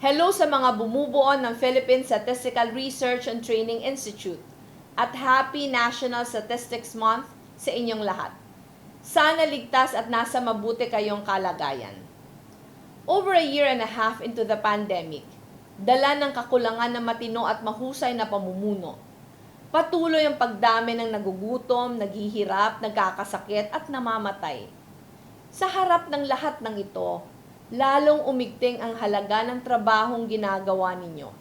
Hello sa mga bumubuo ng Philippine Statistical Research and Training Institute at Happy National Statistics Month sa inyong lahat. Sana ligtas at nasa mabuti kayong kalagayan. Over a year and a half into the pandemic, dala ng kakulangan ng matino at mahusay na pamumuno, patuloy ang pagdami ng nagugutom, naghihirap, nagkakasakit at namamatay. Sa harap ng lahat ng ito, lalong umigting ang halaga ng trabahong ginagawa ninyo.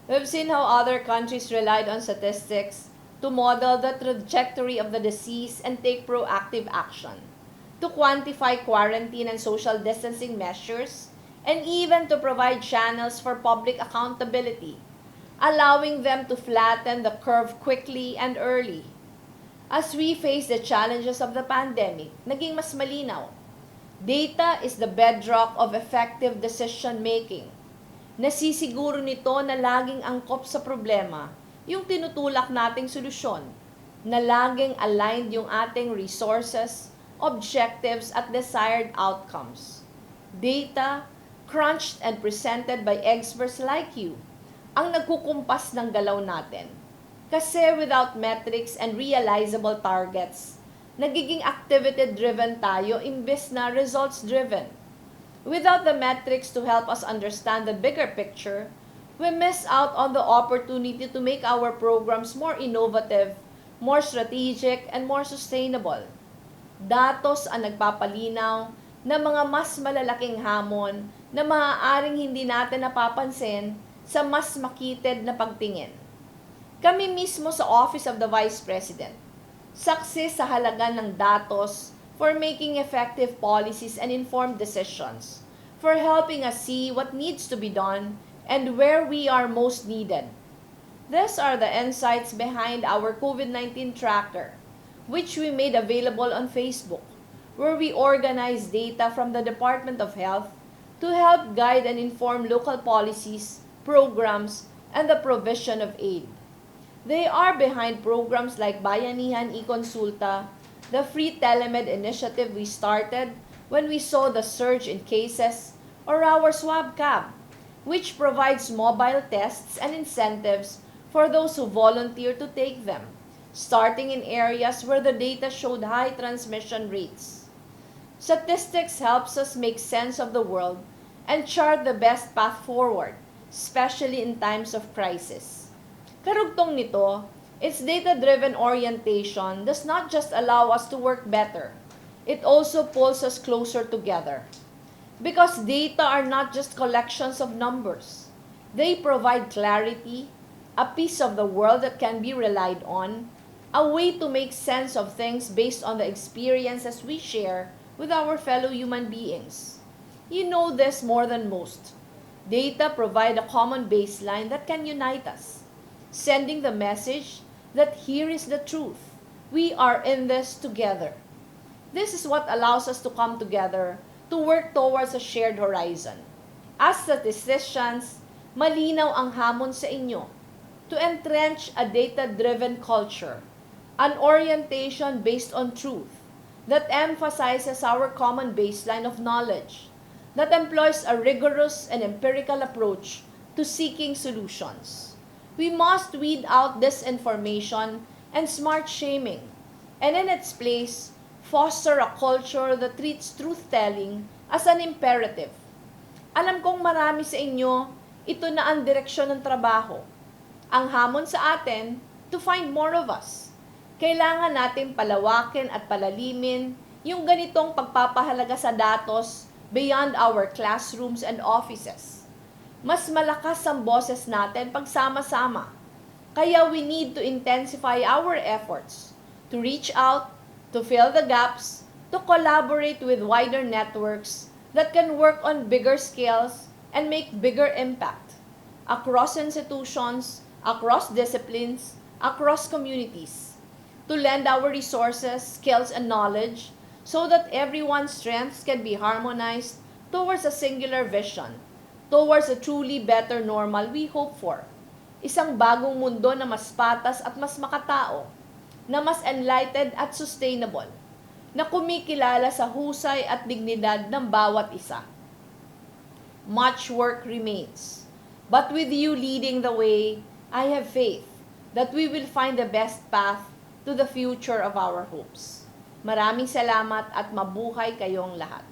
We've seen how other countries relied on statistics to model the trajectory of the disease and take proactive action, to quantify quarantine and social distancing measures, and even to provide channels for public accountability, allowing them to flatten the curve quickly and early. As we face the challenges of the pandemic, naging mas malinaw. Data is the bedrock of effective decision-making. Nasisiguro nito na laging angkop sa problema yung tinutulak nating solusyon, na laging aligned yung ating resources, objectives at desired outcomes. Data, crunched and presented by experts like you, ang nagkukumpas ng galaw natin. Kasi without metrics and realizable targets, nagiging activity-driven tayo imbes na results-driven. Without the metrics to help us understand the bigger picture, we miss out on the opportunity to make our programs more innovative, more strategic, and more sustainable. Datos ang nagpapalinaw na mga mas malalaking hamon na maaaring hindi natin napapansin sa mas makitid na pagtingin. Kami mismo sa Office of the Vice President, saksi sa halaga ng datos for making effective policies and informed decisions, for helping us see what needs to be done and where we are most needed. These are the insights behind our COVID-19 tracker, which we made available on Facebook, where we organize data from the Department of Health to help guide and inform local policies, programs, and the provision of aid. They are behind programs like Bayanihan e-Consulta, the free telemed initiative we started when we saw the surge in cases, or our swab cab, which provides mobile tests and incentives for those who volunteer to take them, starting in areas where the data showed high transmission rates. Statistics helps us make sense of the world and chart the best path forward, especially in times of crisis. Karugtong nito, its data-driven orientation does not just allow us to work better, it also pulls us closer together. Because data are not just collections of numbers. They provide clarity, a piece of the world that can be relied on, a way to make sense of things based on the experiences we share with our fellow human beings. You know this more than most. Data provide a common baseline that can unite us, sending the message that here is the truth. We are in this together. This is what allows us to come together to work towards a shared horizon. As statisticians, malinaw ang hamon sa inyo to entrench a data-driven culture, an orientation based on truth that emphasizes our common baseline of knowledge, that employs a rigorous and empirical approach to seeking solutions. We must weed out disinformation and smart shaming, and in its place, foster a culture that treats truth-telling as an imperative. Alam kong marami sa inyo, ito na ang direksyon ng trabaho. Ang hamon sa atin, to find more of us. Kailangan natin palawakin at palalimin yung ganitong pagpapahalaga sa datos beyond our classrooms and offices. Mas malakas ang boses natin pagsama-sama. Kaya we need to intensify our efforts to reach out, to fill the gaps, to collaborate with wider networks that can work on bigger scales and make bigger impact across institutions, across disciplines, across communities, to lend our resources, skills, and knowledge so that everyone's strengths can be harmonized towards a singular vision, towards a truly better normal we hope for. Isang bagong mundo na mas patas at mas makatao, na mas enlightened at sustainable, na kumikilala sa husay at dignidad ng bawat isa. much work remains. But with you leading the way, I have faith that we will find the best path to the future of our hopes. Maraming salamat at mabuhay kayong lahat.